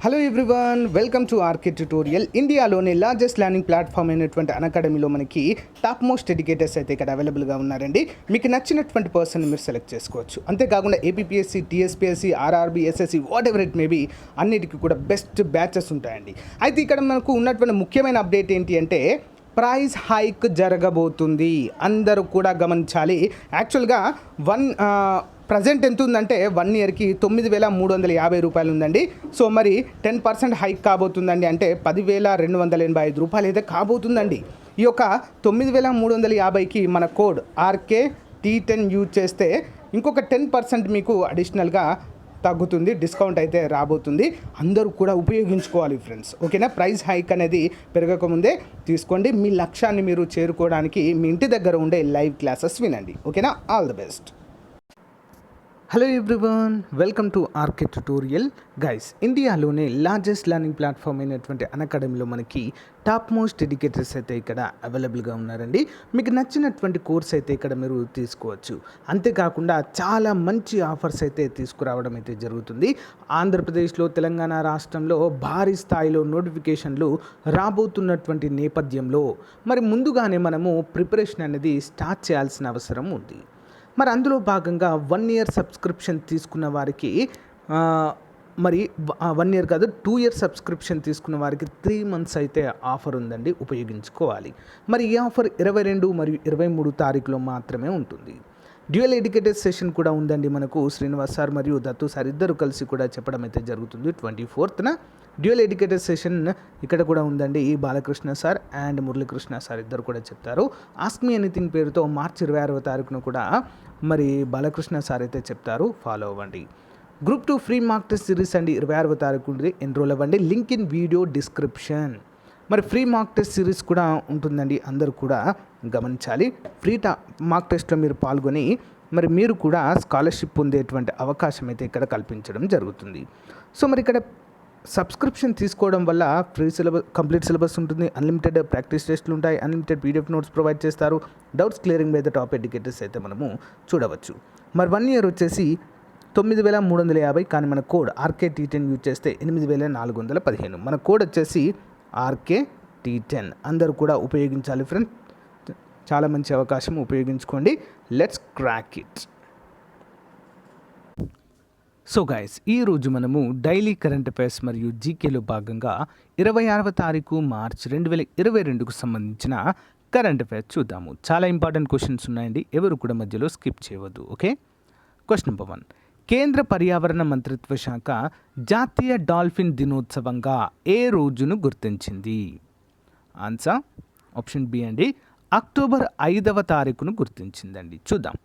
Hello everyone, welcome to RK tutorial. ఇండియాలోని largest learning platform అయినటువంటి అకాడమీలో మనకి టాప్ మోస్ట్ ఎడ్యుకేటర్స్ అయితే ఇక్కడ అవైలబుల్గా ఉన్నారండి. మీకు నచ్చినటువంటి పర్సన్ మీరు సెలెక్ట్ చేసుకోవచ్చు. అంతేకాకుండా APPSC, TSPSC, RRB, SSC, what ever it maybe అన్నిటికీ కూడా బెస్ట్ బ్యాచెస్ ఉంటాయండి. అయితే ఇక్కడ మనకు ఉన్నటువంటి ముఖ్యమైన అప్డేట్ ఏంటి అంటే ప్రైస్ హైక్ జరగబోతుంది. అందరూ కూడా గమనించాలి. యాక్చువల్గా ప్రజెంట్ ఎంత ఉందంటే 1 ఇయర్కి 9,350 రూపాయలు ఉందండి. సో మరి 10% హైక్ కాబోతుందండి. అంటే 10,285 రూపాయలు అయితే కాబోతుందండి. ఈ యొక్క 9,350కి మన కోడ్ RKT10 యూజ్ చేస్తే ఇంకొక 10% మీకు అడిషనల్గా తగ్గుతుంది, డిస్కౌంట్ అయితే రాబోతుంది. అందరూ కూడా ఉపయోగించుకోవాలి ఫ్రెండ్స్, ఓకేనా. ప్రైస్ హైక్ అనేది పెరగకముందే తీసుకోండి. మీ లక్ష్యాన్ని మీరు చేరుకోవడానికి మీ ఇంటి దగ్గర ఉండే లైవ్ క్లాసెస్ వినండి, ఓకేనా. All the best. Hello everyone, welcome to RK tutorial. Guys, ఇండియాలోనే లార్జెస్ట్ లెర్నింగ్ ప్లాట్ఫామ్ అయినటువంటి అకాడమీలో మనకి టాప్ మోస్ట్ ఎడ్యుకేటర్స్ అయితే ఇక్కడ అవైలబుల్గా ఉన్నారండి. మీకు నచ్చినటువంటి కోర్స్ అయితే ఇక్కడ మీరు తీసుకోవచ్చు. అంతేకాకుండా చాలా మంచి ఆఫర్స్ అయితే తీసుకురావడం అయితే జరుగుతుంది. ఆంధ్రప్రదేశ్లో, తెలంగాణ రాష్ట్రంలో భారీ స్థాయిలో నోటిఫికేషన్లు రాబోతున్నటువంటి నేపథ్యంలో మరి ముందుగానే మనము ప్రిపరేషన్ అనేది స్టార్ట్ చేయాల్సిన అవసరం ఉంది. మరి అందులో భాగంగా 1 ఇయర్ సబ్స్క్రిప్షన్ తీసుకున్న వారికి మరి 1 ఇయర్ కాదు 2 ఇయర్ సబ్స్క్రిప్షన్ తీసుకున్న వారికి 3 months అయితే ఆఫర్ ఉందండి, ఉపయోగించుకోవాలి. మరి ఈ ఆఫర్ 22 మరియు 23 తారీఖులో మాత్రమే ఉంటుంది. డ్యూయల్ ఎడ్యుకేటెడ్ సెషన్ కూడా ఉందండి. మనకు శ్రీనివాస్ సార్ మరియు దత్తు సార్ ఇద్దరు కలిసి కూడా చెప్పడం అయితే జరుగుతుంది. 24th డ్యూయల్ ఎడ్యుకేటెడ్ సెషన్ ఇక్కడ కూడా ఉందండి. Balakrishna sir and Muralikrishna sir ఇద్దరు కూడా చెప్తారు. ఆస్క్ మీ ఎనీథింగ్ పేరుతో మార్చి 26వ తారీఖున కూడా మరి బాలకృష్ణ సార్ అయితే చెప్తారు, ఫాలో అవ్వండి. Group 2 free mock test series అండి 26వ తారీఖు ఎన్రోల్ అవ్వండి. Link in video description. మరి ఫ్రీ మాక్ టెస్ట్ సిరీస్ కూడా ఉంటుందండి, అందరూ కూడా గమనించాలి. ఫ్రీ మాక్ టెస్ట్లో మీరు పాల్గొని మరి మీరు కూడా స్కాలర్షిప్ పొందేటువంటి అవకాశం అయితే ఇక్కడ కల్పించడం జరుగుతుంది. సో మరి ఇక్కడ సబ్స్క్రిప్షన్ తీసుకోవడం వల్ల ఫ్రీ సిలబస్, కంప్లీట్ సిలబస్ ఉంటుంది, అన్లిమిటెడ్ ప్రాక్టీస్ టెస్ట్లు ఉంటాయి, అన్లిమిటెడ్ పీడిఎఫ్ నోట్స్ ప్రొవైడ్ చేస్తారు, doubts clearing by the top educators అయితే మనము చూడవచ్చు. మరి 1 ఇయర్ వచ్చేసి 9,350, కానీ మన కోడ్ RKT10 యూజ్ చేస్తే 8,415. మన కోడ్ వచ్చేసి RKT10. అందరూ కూడా ఉపయోగించాలి ఫ్రెండ్స్, చాలా మంచి అవకాశం, ఉపయోగించుకోండి. Let's crack it. So guys, ఈరోజు మనము డైలీ కరెంట్ అఫైర్స్ మరియు జీకేలో భాగంగా 26వ తారీఖు మార్చ్ 2022కు సంబంధించిన కరెంట్ అఫైర్స్ చూద్దాము. చాలా ఇంపార్టెంట్ క్వశ్చన్స్ ఉన్నాయండి, ఎవరు కూడా మధ్యలో స్కిప్ చేయవద్దు, ఓకే. Question number 1. కేంద్ర పర్యావరణ మంత్రిత్వ శాఖ జాతీయ డాల్ఫిన్ దినోత్సవంగా ఏ రోజును గుర్తించింది? ఆన్సర్ ఆప్షన్ బి అండి, అక్టోబర్ 5వ తారీఖును గుర్తించిందండి. చూద్దాం.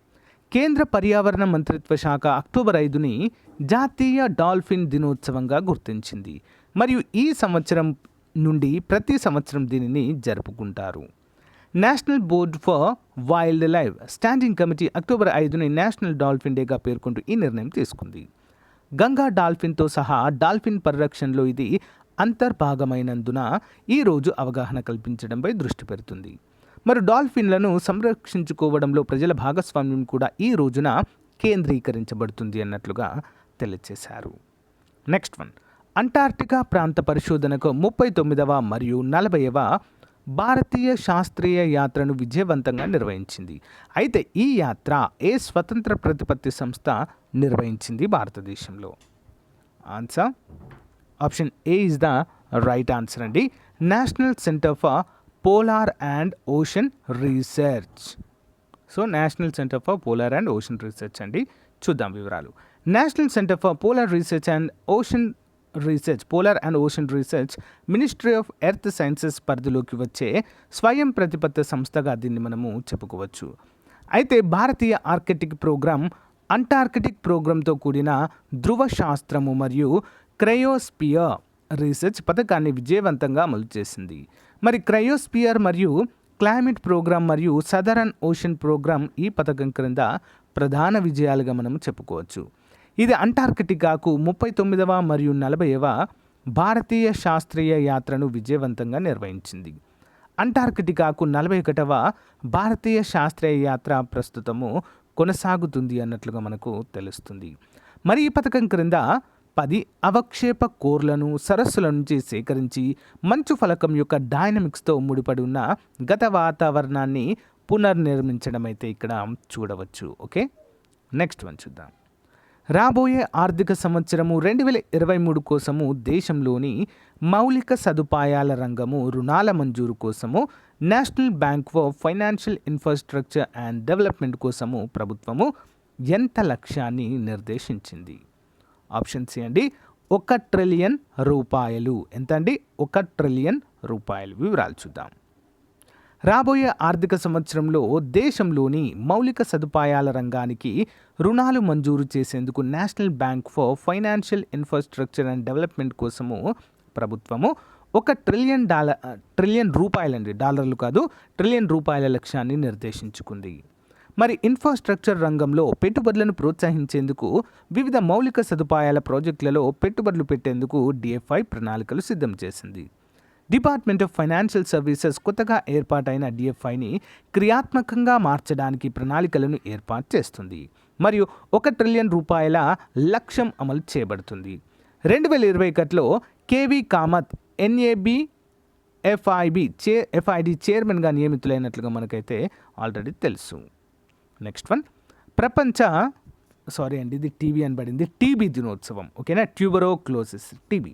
కేంద్ర పర్యావరణ మంత్రిత్వ శాఖ అక్టోబర్ 5ని జాతీయ డాల్ఫిన్ దినోత్సవంగా గుర్తించింది. మరియు ఈ సంవత్సరం నుండి ప్రతి సంవత్సరం దీనిని జరుపుకుంటారు. National board for wild life standing committee October 5ని నేషనల్ డాల్ఫిన్ డేగా పేర్కొంటూ ఈ నిర్ణయం తీసుకుంది. గంగా డాల్ఫిన్తో సహా డాల్ఫిన్ పరిరక్షణలో ఇది అంతర్భాగమైనందున ఈరోజు అవగాహన కల్పించడంపై దృష్టి పెడుతుంది. మరి డాల్ఫిన్లను సంరక్షించుకోవడంలో ప్రజల భాగస్వామ్యం కూడా ఈ రోజున కేంద్రీకరించబడుతుంది అన్నట్లుగా తెలియజేశారు. నెక్స్ట్ 1. అంటార్క్టికా ప్రాంత పరిశోధనకు 39వ మరియు 40వ భారతీయ శాస్త్రీయ యాత్రను విజయవంతంగా నిర్వహించింది. అయితే ఈ యాత్ర ఏ స్వతంత్ర ప్రతిపత్తి సంస్థ నిర్వహించింది భారతదేశంలో? Answer option A is the right answer అండి, National Centre for Polar and Ocean Research. So National Centre for Polar and Ocean Research అండి. చూద్దాం వివరాలు. National Centre for Polar Research and Ocean Research, Polar and Ocean Research Ministry of Earth Sciences పరిధిలోకి వచ్చే స్వయం ప్రతిపత్తి సంస్థగా దీన్ని మనము చెప్పుకోవచ్చు. అయితే భారతీయ ఆర్కిటిక్ ప్రోగ్రామ్ అంటార్కిటిక్ ప్రోగ్రాంతో కూడిన ధృవ శాస్త్రము మరియు క్రయోస్పియర్ రీసెర్చ్ పథకాన్ని విజయవంతంగా అమలు చేసింది. మరి క్రయోస్పియర్ మరియు క్లైమేట్ ప్రోగ్రామ్ మరియు సదరన్ ఓషన్ ప్రోగ్రామ్ ఈ పథకం క్రింద ప్రధాన విజయాలుగా మనం చెప్పుకోవచ్చు. ఇది అంటార్కిటికాకు 39వ మరియు 40వ భారతీయ శాస్త్రీయ యాత్రను విజయవంతంగా నిర్వహించింది. అంటార్కిటికాకు 41వ భారతీయ శాస్త్రీయ యాత్ర ప్రస్తుతము కొనసాగుతుంది అన్నట్లుగా మనకు తెలుస్తుంది. మరి ఈ పథకం క్రింద 10 అవక్షేప కోర్లను సరస్సుల నుంచి సేకరించి మంచు ఫలకం యొక్క డైనమిక్స్తో ముడిపడి ఉన్న గత వాతావరణాన్ని పునర్నిర్మించడం అయితే ఇక్కడ చూడవచ్చు. ఓకే, నెక్స్ట్ వన్ చూద్దాం. రాబోయే ఆర్థిక సంవత్సరము 2023 కోసము దేశంలోని మౌలిక సదుపాయాల రంగము రుణాల మంజూరు కోసము national bank for financial infrastructure and development కోసము ప్రభుత్వము ఎంత లక్ష్యాన్ని నిర్దేశించింది? ఆప్షన్ సి అండి 1 ట్రిలియన్ రూపాయలు. ఎంత అండి? 1 ట్రిలియన్ రూపాయలు. వివరాలు చూద్దాం. రాబోయే ఆర్థిక సంవత్సరంలో దేశంలోని మౌలిక సదుపాయాల రంగానికి రుణాలు మంజూరు చేసేందుకు national bank for financial infrastructure and development కోసము ప్రభుత్వము 1 ట్రిలియన్ రూపాయలండి, డాలర్లు కాదు, ట్రిలియన్ రూపాయల లక్ష్యాన్ని నిర్దేశించుకుంది. మరి ఇన్ఫ్రాస్ట్రక్చర్ రంగంలో పెట్టుబడులను ప్రోత్సహించేందుకు వివిధ మౌలిక సదుపాయాల ప్రాజెక్టులలో పెట్టుబడులు పెట్టేందుకు డిఎఫ్ఐ ప్రణాళికలు సిద్ధం చేసింది. డిపార్ట్మెంట్ ఆఫ్ ఫైనాన్షియల్ సర్వీసెస్ కొత్తగా ఏర్పాటైన డిఎఫ్ఐని క్రియాత్మకంగా మార్చడానికి ప్రణాళికలను ఏర్పాటు చేస్తుంది మరియు 1 ట్రిలియన్ రూపాయల లక్ష్యం అమలు చేయబడుతుంది. 2021లో కేవీ కామత్ ఎన్ఏబి ఎఫ్ఐడి చైర్మన్గా నియమితులైనట్లుగా మనకైతే ఆల్రెడీ తెలుసు. నెక్స్ట్ వన్, ఇది టీబీ అని పడింది, టీబీ దినోత్సవం. ఓకేనా, ట్యూబరోక్లోసిస్ టీబీ.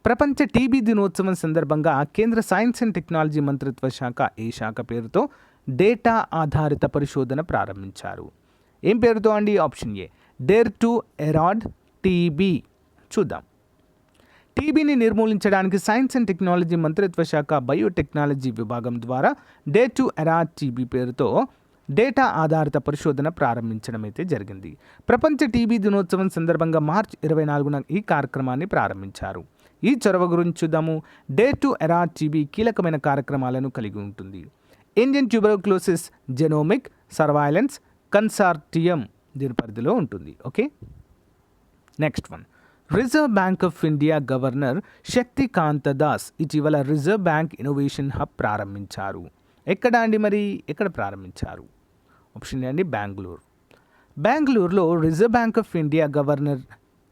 ప్రపంచ టీబీ దినోత్సవం సందర్భంగా కేంద్ర సైన్స్ అండ్ టెక్నాలజీ మంత్రిత్వ శాఖ ఈ శాఖ పేరుతో డేటా ఆధారిత పరిశోధన ప్రారంభించారు. ఏం పేరుతో అండి? Option A dare to erad TB. చూద్దాం. టీబీని నిర్మూలించడానికి సైన్స్ అండ్ టెక్నాలజీ మంత్రిత్వ శాఖ బయోటెక్నాలజీ విభాగం ద్వారా డేర్ టు ఎరాడ్ టీబీ పేరుతో డేటా ఆధారిత పరిశోధన ప్రారంభించడం అయితే జరిగింది. ప్రపంచ టీబీ దినోత్సవం సందర్భంగా మార్చి 24న ఈ కార్యక్రమాన్ని ప్రారంభించారు. ఈ చొరవ గురించి చూద్దాము. డేర్ టు ఎరాడ్ టీబీ కీలకమైన కార్యక్రమాలను కలిగి ఉంటుంది. ఇండియన్ ట్యూబరోక్లోసిస్ జెనోమిక్ సర్వైలెన్స్ కన్సార్టియం దీని పరిధిలో ఉంటుంది. Okay, next one. Reserve Bank of India governor Shaktikanta Das ఇటీవల రిజర్వ్ బ్యాంక్ ఇన్నోవేషన్ హబ్ ప్రారంభించారు. ఎక్కడ అండి? మరి ఎక్కడ ప్రారంభించారు? ఆప్షన్ ఏ అండి బెంగళూరులో Reserve Bank of India governor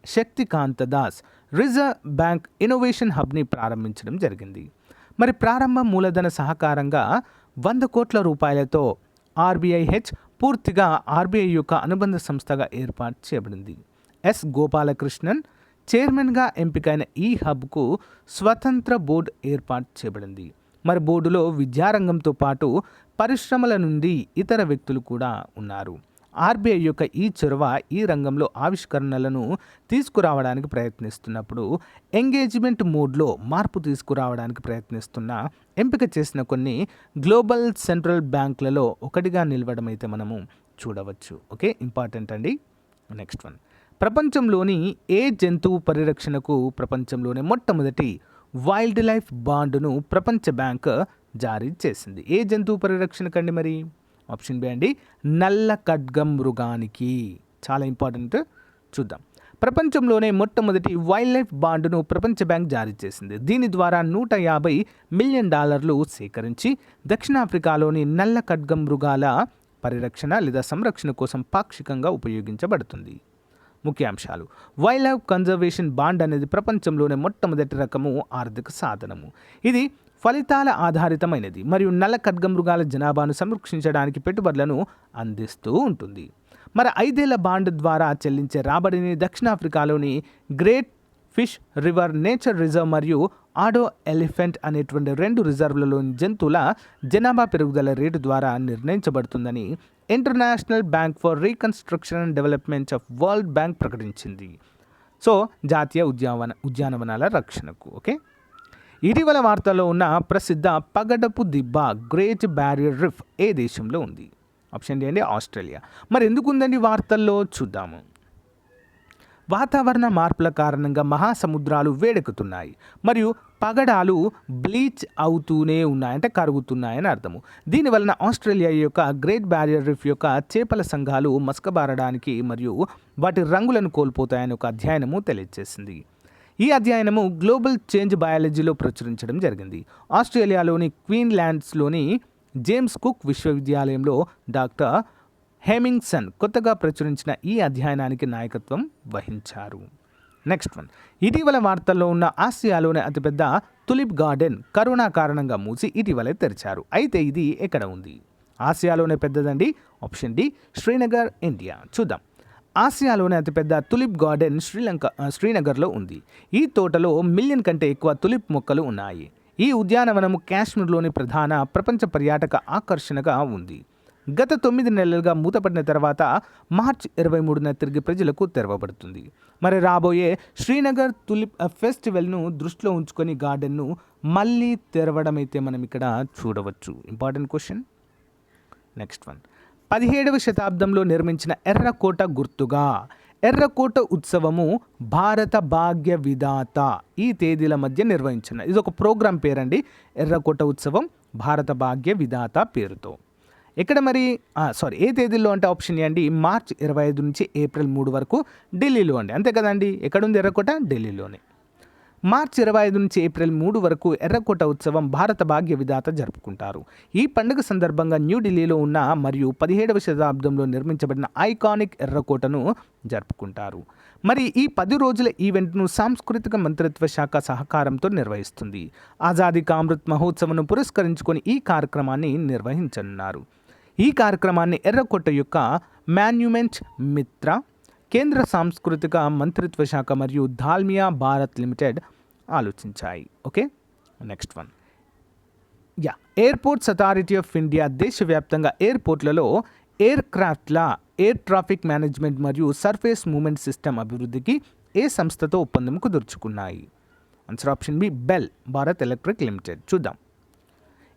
Shaktikanta Das Reserve Bank innovation హబ్ని ప్రారంభించడం జరిగింది. మరి ప్రారంభ మూలధన సహకారంగా 100 కోట్ల రూపాయలతో ఆర్బీఐహెచ్ పూర్తిగా ఆర్బీఐ యొక్క అనుబంధ సంస్థగా ఏర్పాటు చేయబడింది. ఎస్ గోపాలకృష్ణన్ చైర్మన్గా ఎంపికైన ఈ హబ్కు స్వతంత్ర బోర్డు ఏర్పాటు చేయబడింది. మరి బోర్డులో విద్యారంగంతో పాటు పరిశ్రమల నుండి ఇతర వ్యక్తులు కూడా ఉన్నారు. ఆర్బీఐ యొక్క ఈ చొరవ ఈ రంగంలో ఆవిష్కరణలను తీసుకురావడానికి ప్రయత్నిస్తున్నప్పుడు ఎంగేజ్మెంట్ మోడ్లో మార్పు తీసుకురావడానికి ప్రయత్నిస్తున్న ఎంపిక చేసిన కొన్ని గ్లోబల్ సెంట్రల్ బ్యాంకులలో ఒకటిగా నిలవడం అయితే మనము చూడవచ్చు. ఓకే, ఇంపార్టెంట్ అండి. Next one. ప్రపంచంలోని ఏ జంతువు పరిరక్షణకు ప్రపంచంలోనే మొట్టమొదటి వైల్డ్ లైఫ్ బాండ్ను ప్రపంచ బ్యాంక్ జారీ చేసింది? ఏ జంతువు పరిరక్షణకండి? మరి ఆప్షన్ బి అండి నల్ల ఖడ్గం మృగానికి. చాలా ఇంపార్టెంట్, చూద్దాం. ప్రపంచంలోనే మొట్టమొదటి వైల్డ్ లైఫ్ బాండ్ను ప్రపంచ బ్యాంక్ జారీ చేసింది. దీని ద్వారా $150 మిలియన్ సేకరించి దక్షిణాఫ్రికాలోని నల్ల ఖడ్గం మృగాల పరిరక్షణ లేదా సంరక్షణ కోసం పాక్షికంగా ఉపయోగించబడుతుంది. ముఖ్యాంశాలు. వైల్డ్ లైఫ్ కన్జర్వేషన్ బాండ్ అనేది ప్రపంచంలోనే మొట్టమొదటి రకము ఆర్థిక సాధనము. ఇది ఫలితాల ఆధారితమైనది మరియు నల్ల ఖడ్గమృగాల జనాభాను సంరక్షించడానికి పెట్టుబడులను అందిస్తూ ఉంటుంది. మరి 5 ఏళ్ల బాండ్ ద్వారా చెల్లించే రాబడిని దక్షిణాఫ్రికాలోని Great Fish River Nature Reserve మరియు ఆడో ఎలిఫెంట్ అనేటువంటి 2 రిజర్వ్లలోని జంతువుల జనాభా పెరుగుదల రేటు ద్వారా నిర్ణయించబడుతుందని International Bank for Reconstruction and Development of World Bank ప్రకటించింది. సో జాతీయ ఉద్యానవనాల రక్షణకు. ఓకే, ఇటీవల వార్తల్లో ఉన్న ప్రసిద్ధ పగడపు దిబ్బ గ్రేట్ బ్యారియర్ రీఫ్ ఏ దేశంలో ఉంది? ఆప్షన్ డి అండి ఆస్ట్రేలియా. మరి ఎందుకు ఉందండి వార్తల్లో? చూద్దాము. వాతావరణ మార్పుల కారణంగా మహాసముద్రాలు వేడెక్కుతున్నాయి మరియు పగడాలు బ్లీచ్ అవుతూనే ఉన్నాయి, అంటే కరుగుతున్నాయని అర్థము. దీనివలన ఆస్ట్రేలియా యొక్క గ్రేట్ బ్యారియర్ రీఫ్ యొక్క చేపల సంఘాలు మసకబారడానికి మరియు వాటి రంగులను కోల్పోతాయని ఒక అధ్యయనము తెలియజేసింది. ఈ అధ్యయనము గ్లోబల్ చేంజ్ బయాలజీలో ప్రచురించడం జరిగింది. ఆస్ట్రేలియాలోని క్వీన్లాండ్స్లోని జేమ్స్ కుక్ విశ్వవిద్యాలయంలో డాక్టర్ హెమింగ్సన్ కొత్తగా ప్రచురించిన ఈ అధ్యయనానికి నాయకత్వం వహించారు. నెక్స్ట్ వన్, ఇటీవల వార్తల్లో ఉన్న ఆసియాలోనే అతిపెద్ద తులిప్ గార్డెన్ కరోనా కారణంగా మూసి ఇటీవలే తెరిచారు. అయితే ఇది ఎక్కడ ఉంది? ఆసియాలోనే పెద్దదండి. Option D Srinagar, India. చూద్దాం. ఆసియాలోనే అతిపెద్ద తులిప్ గార్డెన్ శ్రీనగర్లో ఉంది. ఈ తోటలో 1 మిలియన్ కంటే ఎక్కువ తులిప్ మొక్కలు ఉన్నాయి. ఈ ఉద్యానవనం కాశ్మీర్లోని ప్రధాన ప్రపంచ పర్యాటక ఆకర్షణగా ఉంది. గత 9 నెలలుగా మూతపడిన తర్వాత మార్చి 23న తిరిగి ప్రజలకు తెరవబడుతుంది. మరి రాబోయే శ్రీనగర్ తులిప్ ఫెస్టివల్ను దృష్టిలో ఉంచుకొని గార్డెన్ను మళ్ళీ తెరవడం అయితే మనం ఇక్కడ చూడవచ్చు. Important question. నెక్స్ట్ వన్, 17వ శతాబ్దంలో నిర్మించిన ఎర్రకోట గుర్తుగా ఎర్రకోట ఉత్సవము భారత భాగ్య విధాత ఈ తేదీల మధ్య నిర్వహించిన ఇది ఒక ప్రోగ్రాం పేరండి. ఎర్రకోట ఉత్సవం భారత భాగ్య విధాత పేరుతో ఇక్కడ మరి ఏ తేదీలో అంటే ఆప్షన్ ఏ అండి, మార్చి 25 నుంచి ఏప్రిల్ 3 వరకు ఢిల్లీలో అండి. అంతే కదండి. ఎక్కడుంది ఎర్రకోట? ఢిల్లీలోనే. మార్చి 25 నుంచి ఏప్రిల్ 3 వరకు ఎర్రకోట ఉత్సవం భారత భాగ్య విధాత జరుపుకుంటారు. ఈ పండుగ సందర్భంగా న్యూఢిల్లీలో ఉన్న మరియు 17వ శతాబ్దంలో నిర్మించబడిన ఐకానిక్ ఎర్రకోటను జరుపుకుంటారు. మరి ఈ 10 రోజుల ఈవెంట్ను సాంస్కృతిక మంత్రిత్వ శాఖ సహకారంతో నిర్వహిస్తుంది. ఆజాదీ కా అమృత్ మహోత్సవంను పురస్కరించుకొని ఈ కార్యక్రమాన్ని నిర్వహించనున్నారు. ఈ కార్యక్రమాన్ని ఎర్రకోట యొక్క మాన్యుమెంట్ మిత్ర, కేంద్ర సాంస్కృతిక మంత్రిత్వ శాఖ మరియు దాల్మియా భారత్ లిమిటెడ్ ఆలోచించాయి. Okay, next one. Airports Authority of India దేశవ్యాప్తంగా ఎయిర్పోర్ట్లలో ఎయిర్ క్రాఫ్ట్ల ఎయిర్ ట్రాఫిక్ మేనేజ్మెంట్ మరియు సర్ఫేస్ మూవ్మెంట్ సిస్టమ్ అభివృద్ధికి ఏ సంస్థతో ఒప్పందం కుదుర్చుకున్నాయి? Answer option B BEL Bharat Electric Limited. చూద్దాం.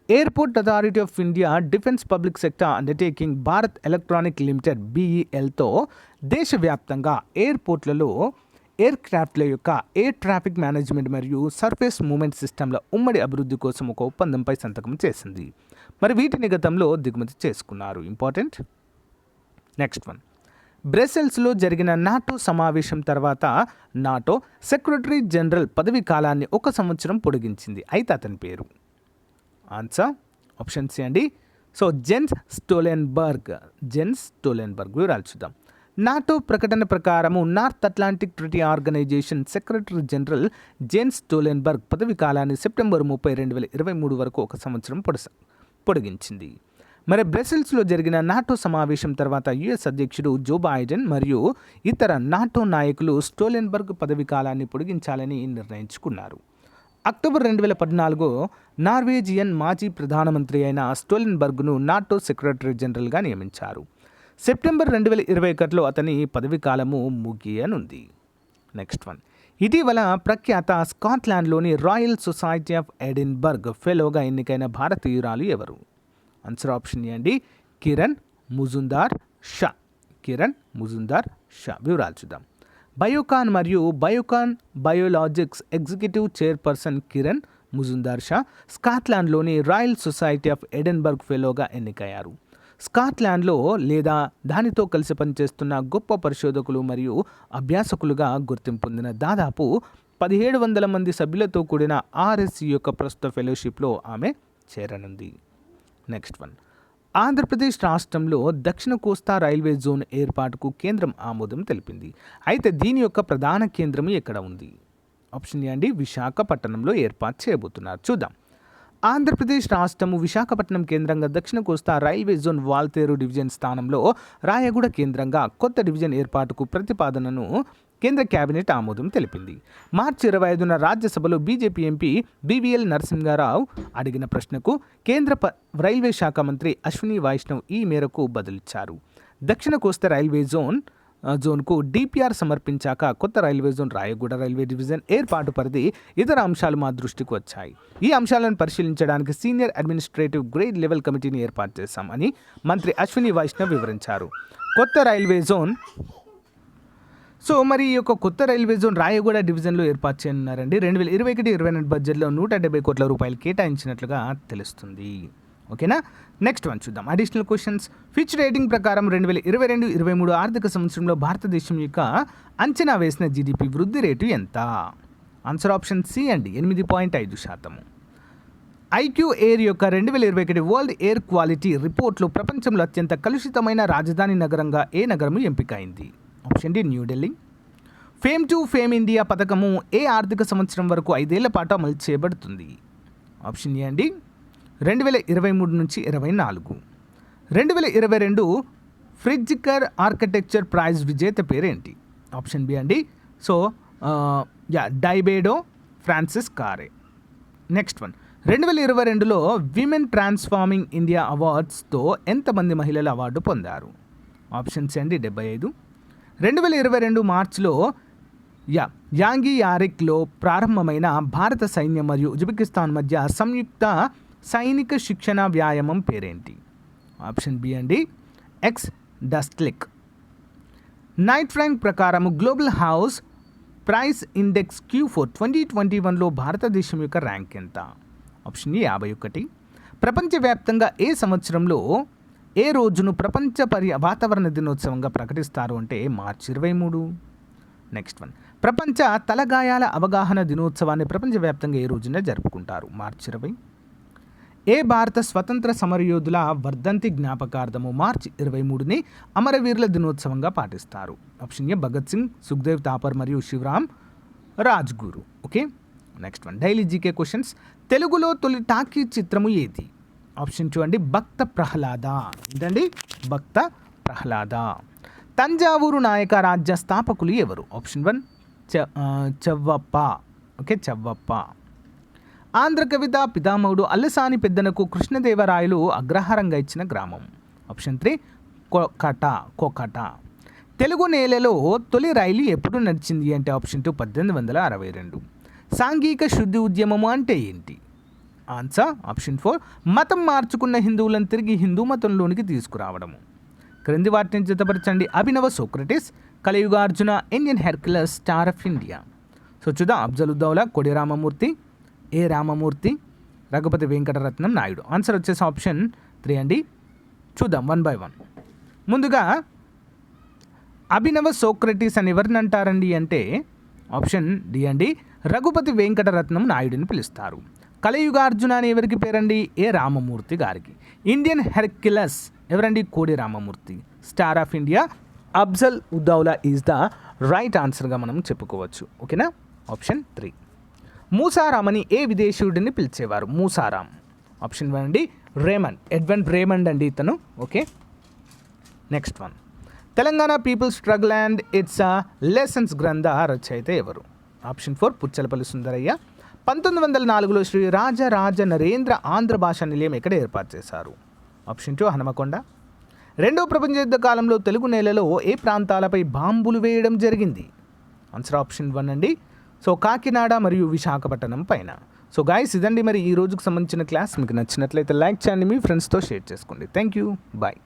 Airport Authority of India defence public sector undertaking Bharat Electronic Limited BELతో దేశవ్యాప్తంగా ఎయిర్పోర్ట్లలో ఎయిర్ క్రాఫ్ట్ల యొక్క ఎయిర్ ట్రాఫిక్ మేనేజ్మెంట్ మరియు సర్ఫేస్ మూవ్మెంట్ సిస్టమ్ల ఉమ్మడి అభివృద్ధి కోసం ఒక ఒప్పందంపై సంతకం చేసింది. మరి వీటిని గతంలో దిగుమతి చేసుకున్నారు. ఇంపార్టెంట్. నెక్స్ట్ వన్, బ్రసెల్స్లో జరిగిన నాటో సమావేశం తర్వాత నాటో సెక్రటరీ జనరల్ పదవీ కాలాన్ని 1 సంవత్సరం పొడిగించింది. అయితే అతని పేరు? ఆన్సర్ ఆప్షన్ సి అండి. So Jens Stoltenberg. వివరాలు చూద్దాం. నాటో ప్రకటన ప్రకారము North Atlantic Treaty Organization secretary general Jens Stoltenberg పదవి కాలాన్ని సెప్టెంబర్ 30, 2023 వరకు 1 సంవత్సరం పొడిగించింది. మరి బ్రసెల్స్లో జరిగిన నాటో సమావేశం తర్వాత US అధ్యక్షుడు జో బైడెన్ మరియు ఇతర నాటో నాయకులు స్టోలెన్బర్గ్ పదవి కాలాన్ని పొడిగించాలని నిర్ణయించుకున్నారు. అక్టోబర్ 2014 నార్వేజియన్ మాజీ ప్రధానమంత్రి అయిన స్టోలెన్బర్గ్ను నాటో సెక్రటరీ జనరల్గా నియమించారు. సెప్టెంబర్ 2021లో అతని పదవి కాలము ముగియనుంది. నెక్స్ట్ వన్, ఇటీవల ప్రఖ్యాత స్కాట్లాండ్లోని రాయల్ సొసైటీ ఆఫ్ ఎడిన్బర్గ్ ఫెలోగా ఎన్నికైన భారతీయురాలు ఎవరు? ఆన్సర్ ఆప్షన్ ఏ అండి, కిరణ్ ముజుందార్ షా. వివరాలు చూద్దాం. బయోకాన్ మరియు Biocon Biologics executive chairperson Kiran Mazumdar Shaw స్కాట్లాండ్లోని రాయల్ సొసైటీ ఆఫ్ ఎడిన్బర్గ్ ఫెలోగా ఎన్నికయ్యారు. స్కాట్లాండ్లో లేదా దానితో కలిసి పనిచేస్తున్న గొప్ప పరిశోధకులు మరియు అభ్యాసకులుగా గుర్తింపు పొందిన దాదాపు 1700 మంది సభ్యులతో కూడిన RSC యొక్క ప్రస్తుత ఫెలోషిప్లో ఆమె చేరనుంది. నెక్స్ట్ వన్, ఆంధ్రప్రదేశ్ రాష్ట్రంలో దక్షిణ కోస్తా రైల్వే జోన్ ఏర్పాటుకు కేంద్రం ఆమోదం తెలిపింది. అయితే దీని యొక్క ప్రధాన కేంద్రం ఎక్కడ ఉంది? ఆప్షన్ ఏ అండి, విశాఖపట్నంలో ఏర్పాటు చేయబోతున్నారు. చూద్దాం. ఆంధ్రప్రదేశ్ రాష్ట్రము విశాఖపట్నం కేంద్రంగా దక్షిణ కోస్తా రైల్వే జోన్ వాల్తేరు డివిజన్ స్థానంలో రాయగూడ కేంద్రంగా కొత్త డివిజన్ ఏర్పాటుకు ప్రతిపాదనను కేంద్ర కేబినెట్ ఆమోదం తెలిపింది. మార్చి 25న రాజ్యసభలో బీజేపీ ఎంపీ BVL నరసింహారావు అడిగిన ప్రశ్నకు కేంద్ర రైల్వే శాఖ మంత్రి అశ్విని వైష్ణవ్ ఈ మేరకు బదులిచ్చారు. దక్షిణ కోస్తా రైల్వే జోన్కు DPR సమర్పించాక కొత్త రైల్వే జోన్ రాయగూడ రైల్వే డివిజన్ ఏర్పాటు పరిధి ఇతర అంశాలు మా దృష్టికి వచ్చాయి. ఈ అంశాలను పరిశీలించడానికి సీనియర్ అడ్మినిస్ట్రేటివ్ గ్రేడ్ లెవెల్ కమిటీని ఏర్పాటు చేశామని మంత్రి అశ్విని వైష్ణవ్ వివరించారు. కొత్త రైల్వే జోన్ మరి ఈ యొక్క కొత్త రైల్వే జోన్ రాయగూడ డివిజన్లో ఏర్పాటు చేయనున్నారండి. 2021-22 బడ్జెట్లో 170 కోట్ల రూపాయలు కేటాయించినట్లుగా తెలుస్తుంది. ఓకేనా. నెక్స్ట్ వన్ చూద్దాం. Additional questions. ఫిచ్ రేటింగ్ ప్రకారం 2022-23 ఆర్థిక సంవత్సరంలో భారతదేశం యొక్క అంచనా వేసిన GDP వృద్ధి రేటు ఎంత? ఆన్సర్ ఆప్షన్ సి అండి, 8.5%. IQ ఎయిర్ యొక్క 2021 వరల్డ్ ఎయిర్ క్వాలిటీ రిపోర్ట్లో ప్రపంచంలో అత్యంత కలుషితమైన రాజధాని నగరంగా ఏ నగరం ఎంపికైంది? Option D New Delhi. FAME to FAME India పథకము ఏ ఆర్థిక సంవత్సరం వరకు 5 ఏళ్ల పాటు అమలు చేయబడుతుంది? ఆప్షన్ ఏ అండి 2023 నుంచి 24. 2022 ఫ్రిడ్జికర్ ఆర్కిటెక్చర్ ప్రైజ్ విజేత పేరేంటి? ఆప్షన్ బి అండి Diebedo Francis Kere. Next one, 2022లో విమెన్ ట్రాన్స్ఫార్మింగ్ ఇండియా అవార్డ్స్తో ఎంతమంది మహిళలు అవార్డు పొందారు? ఆప్షన్స్ అండి 75. 2022 మార్చిలో యాంగి యారిక్లో ప్రారంభమైన భారత సైన్యం మరియు ఉజ్బెకిస్తాన్ మధ్య సంయుక్త సైనిక శిక్షణ వ్యాయామం పేరేంటి? ఆప్షన్ బి అండి ఎక్స్ డస్ట్లిక్. నైట్ ఫ్రాంక్ ప్రకారం global house price index Q4 2021లో భారతదేశం యొక్క ర్యాంక్ ఎంత? Option A 51. ప్రపంచవ్యాప్తంగా ఏ సంవత్సరంలో ఏ రోజును ప్రపంచ వాతావరణ దినోత్సవంగా ప్రకటిస్తారు అంటే మార్చి 23. నెక్స్ట్ వన్, ప్రపంచ తలగాయాల అవగాహన దినోత్సవాన్ని ప్రపంచవ్యాప్తంగా ఏ రోజున జరుపుకుంటారు? మార్చి 20. ఏ భారత స్వతంత్ర సమరయోధుల వర్ధంతి జ్ఞాపకార్థము మార్చి 23ని అమరవీరుల దినోత్సవంగా పాటిస్తారు? ఆప్షన్ ఏ భగత్ సింగ్, సుఖ్దేవ్ థాపర్ మరియు Shivaram Rajguru. Okay, next one, daily GK questions. తెలుగులో తొలి టాకీ చిత్రము ఏది? ఆప్షన్ 2 అండి భక్త ప్రహ్లాద. ఏంటండి? భక్త ప్రహ్లాద. తంజావూరు నాయక రాజ్య స్థాపకులు ఎవరు? ఆప్షన్ 1 చెవ్వప్ప. ఓకే, చెవ్వప్ప. ఆంధ్ర కవిత పితామహుడు అల్లసాని పెద్దనకు కృష్ణదేవరాయలు అగ్రహారంగా ఇచ్చిన గ్రామం? ఆప్షన్ 3 కోకట. తెలుగు నేలలో తొలి రైలు ఎప్పుడు నడిచింది అంటే ఆప్షన్ 2 1862. సాంఘిక శుద్ధి ఉద్యమము అంటే ఏంటి? ఆన్సర్ ఆప్షన్ 4 మతం మార్చుకున్న హిందువులను తిరిగి హిందూ మతంలోనికి తీసుకురావడము. క్రింది వాటిని జతపరచండి. అభినవ Socrates, Kaliyugarjuna, Indian Hercules, star of India. So చూద్దాం. అఫ్జలుద్దౌలా, కొడి రామమూర్తి, ఏ రామమూర్తి, రఘుపతి వెంకటరత్నం నాయుడు. ఆన్సర్ వచ్చేసి ఆప్షన్ 3 అండి. చూద్దాం 1 by 1. ముందుగా అభినవ సోక్రటీస్ అని ఎవరిని అంటారండి అంటే ఆప్షన్ డి అండి రఘుపతి వెంకటరత్నం నాయుడిని పిలుస్తారు. కలియుగార్జున అని ఎవరికి పేరండి? ఏ రామమూర్తి గారికి. ఇండియన్ హెర్క్యులస్ ఎవరండి? Kodi Rammurthy. Star of India Afzal Uddaula is the right ఆన్సర్గా మనం చెప్పుకోవచ్చు. ఓకేనా? ఆప్షన్ 3. మూసారాం అని ఏ విదేశీయుడిని పిలిచేవారు? మూసారాం. ఆప్షన్ 1 అండి రేమండ్, ఎడ్వన్ రేమండ్ అండి ఇతను. Okay, next one, Telangana people's struggle and its lessons గ్రంథ రచయిత ఎవరు? ఆప్షన్ 4 పుచ్చలపల్లి సుందరయ్య. 1904లో శ్రీ రాజరాజ నరేంద్ర ఆంధ్ర భాషా నిలయం ఎక్కడ ఏర్పాటు చేశారు? ఆప్షన్ 2 హనుమకొండ. రెండవ ప్రపంచ యుద్ధ కాలంలో తెలుగు నేలలో ఏ ప్రాంతాలపై బాంబులు వేయడం జరిగింది? ఆన్సర్ ఆప్షన్ 1 అండి కాకినాడ మరియు విశాఖపట్నం పైన. సో గాయస్, ఇదండి మరి ఈ రోజుకు సంబంధించిన క్లాస్. మీకు నచ్చినట్లయితే లైక్ చేయండి, మీ ఫ్రెండ్స్తో షేర్ చేసుకోండి. Thank you, bye.